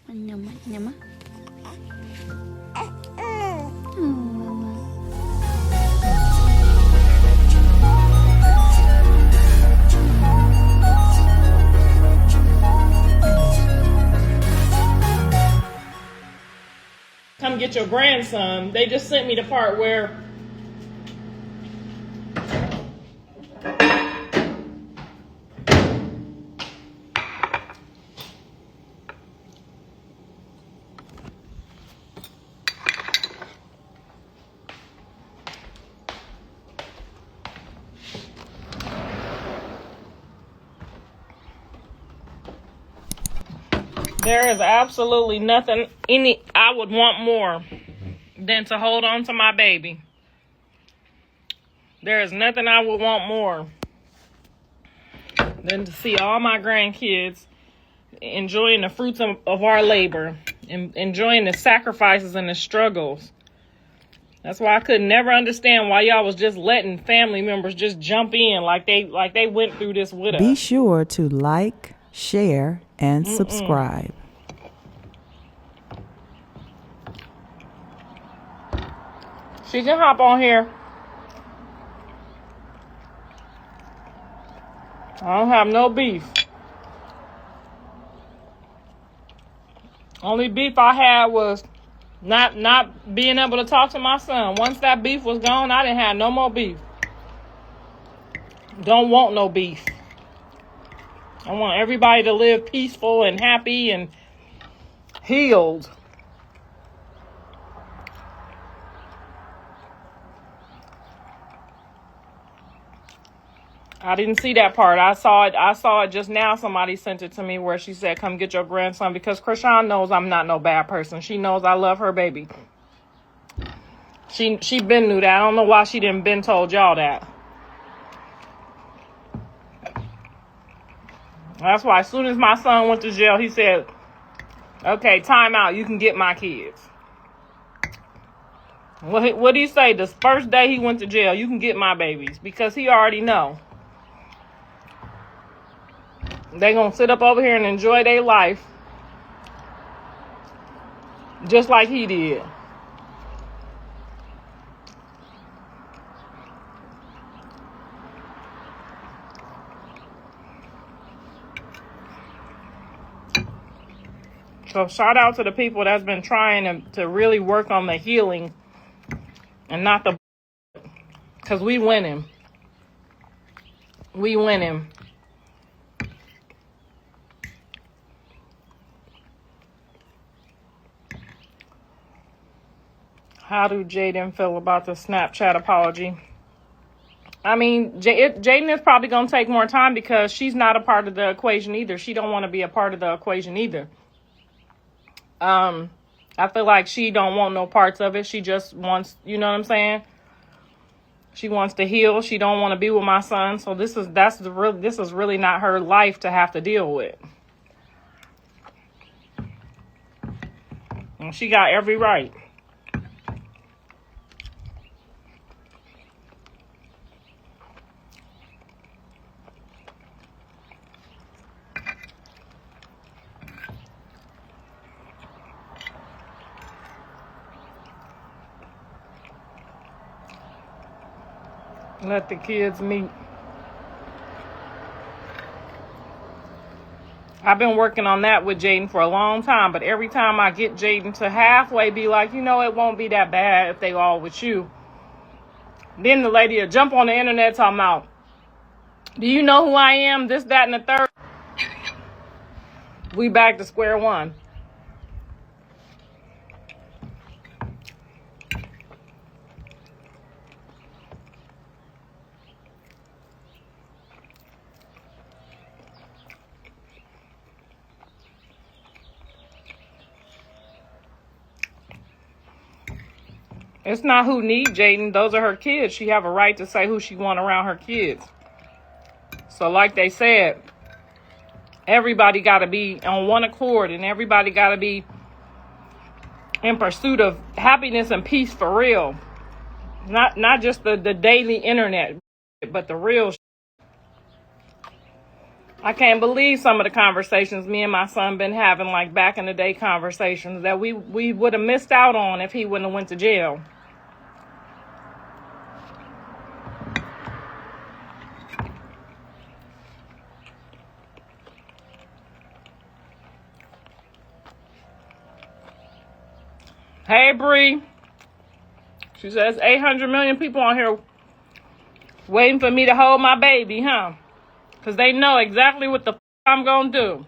Nyama, nyama. Oh, mama. Come get your grandson. They just sent me the part where there is absolutely nothing I would want more than to hold on to my baby. There is nothing I would want more than to see all my grandkids enjoying the fruits of our labor and enjoying the sacrifices and the struggles. That's why I could never understand why y'all was just letting family members just jump in like they went through this with us. Be sure to like, share, and subscribe. She can hop on here. I don't have no beef. Only beef I had was not being able to talk to my son. Once that beef was gone, I didn't have no more beef. Don't want no beef. I want everybody to live peaceful and happy and healed. I didn't see that part. I saw it just now. Somebody sent it to me where she said, come get your grandson, because Chrisean knows I'm not no bad person. She knows I love her baby. She been knew that. I don't know why she didn't been told y'all that. That's why as soon as my son went to jail, he said, okay, time out. You can get my kids. What did he say? The first day he went to jail, you can get my babies, because he already know. They gonna sit up over here and enjoy their life just like he did. So shout out to the people that's been trying to really work on the healing and not the, because we winning. We winning. How do Jaden feel about the Snapchat apology? I mean, Jaden is probably going to take more time because she's not a part of the equation either. She don't want to be a part of the equation either. I feel like she don't want no parts of it. She just wants, you know what I'm saying? She wants to heal. She don't want to be with my son. So this is really not her life to have to deal with. And she got every right. Let the kids meet. I've been working on that with Jaden for a long time, but every time I get Jaden to halfway be like, you know, it won't be that bad if they all with you. Then the lady will jump on the internet talking about, do you know who I am? This, that, and the third. We back to square one. It's not who need Jaden. Those are her kids. She have a right to say who she want around her kids. So like they said, everybody got to be on one accord, and everybody got to be in pursuit of happiness and peace for real. Not just the daily internet, but the real. I can't believe some of the conversations me and my son been having, like back in the day conversations that we would have missed out on if he wouldn't have went to jail. Hey, Bree. She says 800 million people on here waiting for me to hold my baby, huh? Because they know exactly what the I'm going to do.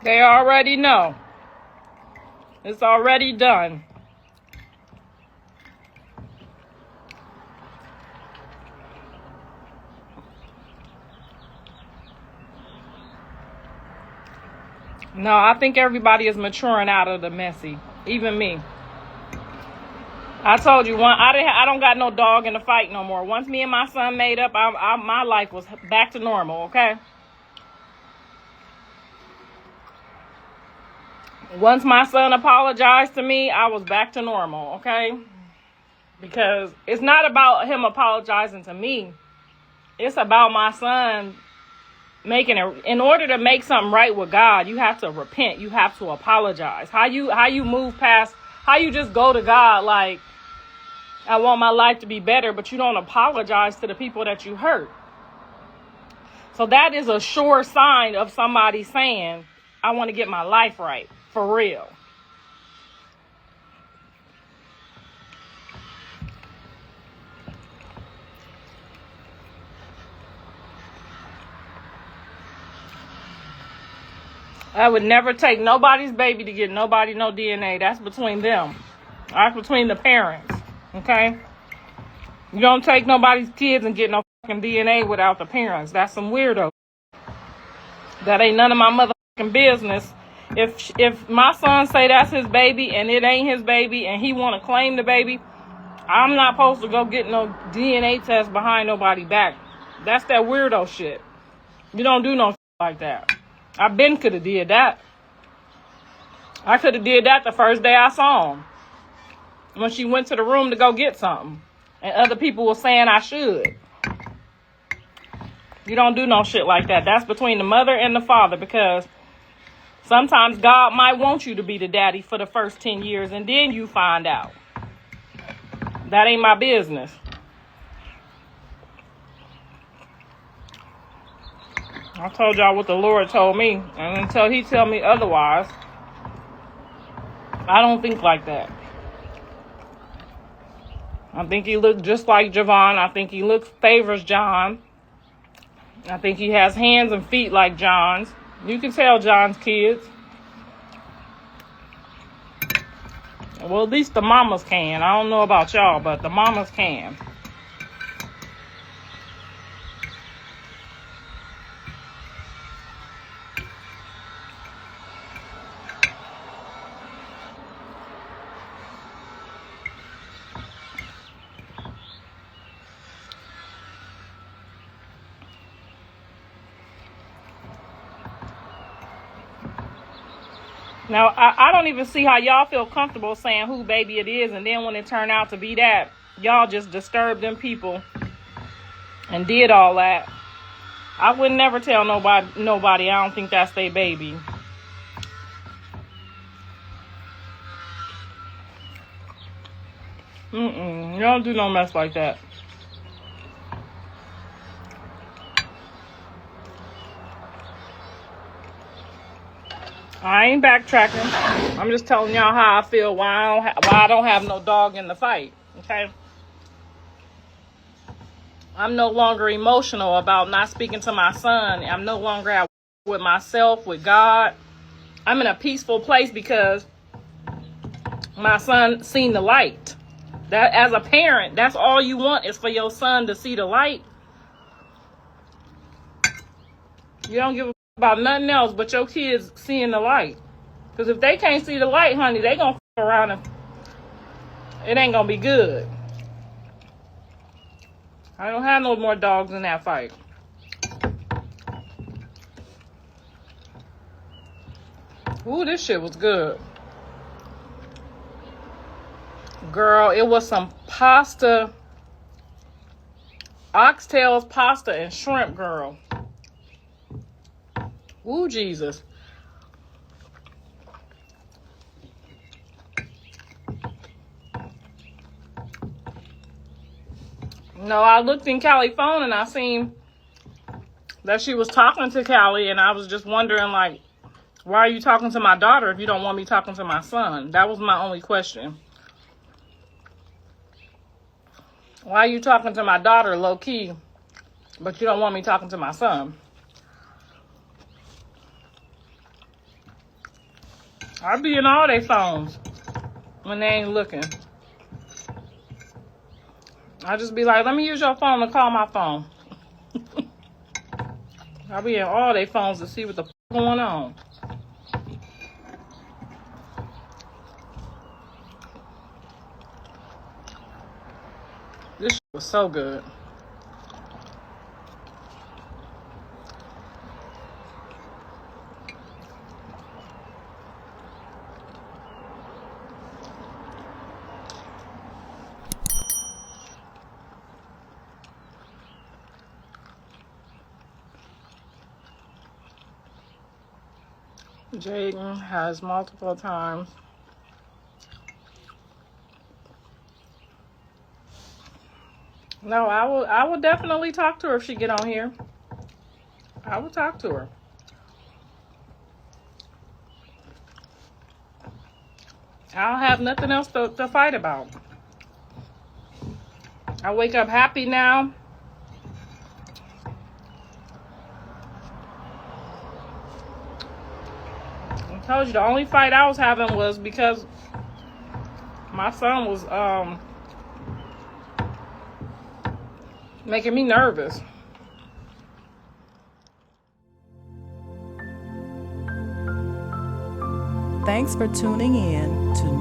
They already know. It's already done. No, I think everybody is maturing out of the messy. Even me. I told you, I don't got no dog in the fight no more. Once me and my son made up, my life was back to normal, okay? Once my son apologized to me, I was back to normal, okay? Because it's not about him apologizing to me. It's about my son making it. In order to make something right with God, you have to repent. You have to apologize. How you move past, how you just go to God like, I want my life to be better, but you don't apologize to the people that you hurt. So that is a sure sign of somebody saying, I want to get my life right, for real. I would never take nobody's baby to get nobody no DNA. That's between them. That's between the parents. Okay? You don't take nobody's kids and get no fucking DNA without the parents. That's some weirdo. That ain't none of my motherfucking business. If my son say that's his baby and it ain't his baby and he want to claim the baby, I'm not supposed to go get no DNA test behind nobody back. That's that weirdo shit. You don't do no shit like that. I been could have did that. I could have did that the first day I saw him. When she went to the room to go get something. And other people were saying I should. You don't do no shit like that. That's between the mother and the father, because sometimes God might want you to be the daddy for the first 10 years and then you find out. That ain't my business. I told y'all what the Lord told me. And until he tell me otherwise, I don't think like that. I think he looks just like Javon. I think he favors John. I think he has hands and feet like John's. You can tell John's kids. Well, at least the mamas can. I don't know about y'all, but the mamas can. Now, I don't even see how y'all feel comfortable saying who baby it is, and then when it turned out to be that, y'all just disturbed them people and did all that. I would never tell nobody I don't think that's their baby. You don't do no mess like that. I ain't backtracking. I'm just telling y'all how I feel, why I don't have no dog in the fight. Okay? I'm no longer emotional about not speaking to my son. I'm no longer at war with myself, with God. I'm in a peaceful place because my son seen the light. That, as a parent, that's all you want is for your son to see the light. You don't give a about nothing else but your kids seeing the light. Because if they can't see the light, honey, they gonna f around and it ain't gonna be good. I don't have no more dogs in that fight. Ooh, this shit was good. Girl, it was some pasta Oxtails, pasta, and shrimp, girl. Ooh, Jesus. No, I looked in Callie's phone and I seen that she was talking to Callie, and I was just wondering, like, why are you talking to my daughter if you don't want me talking to my son? That was my only question. Why are you talking to my daughter low key, but you don't want me talking to my son? I be in all their phones when they ain't looking. I just be like, let me use your phone to call my phone. I be in all their phones to see what the f going on. This shit was so good. Jaden has multiple times No, I will definitely talk to her if she get on here. I will talk to her. I don't have nothing else to fight about. I wake up happy now. I told you the only fight I was having was because my son was making me nervous. Thanks for tuning in to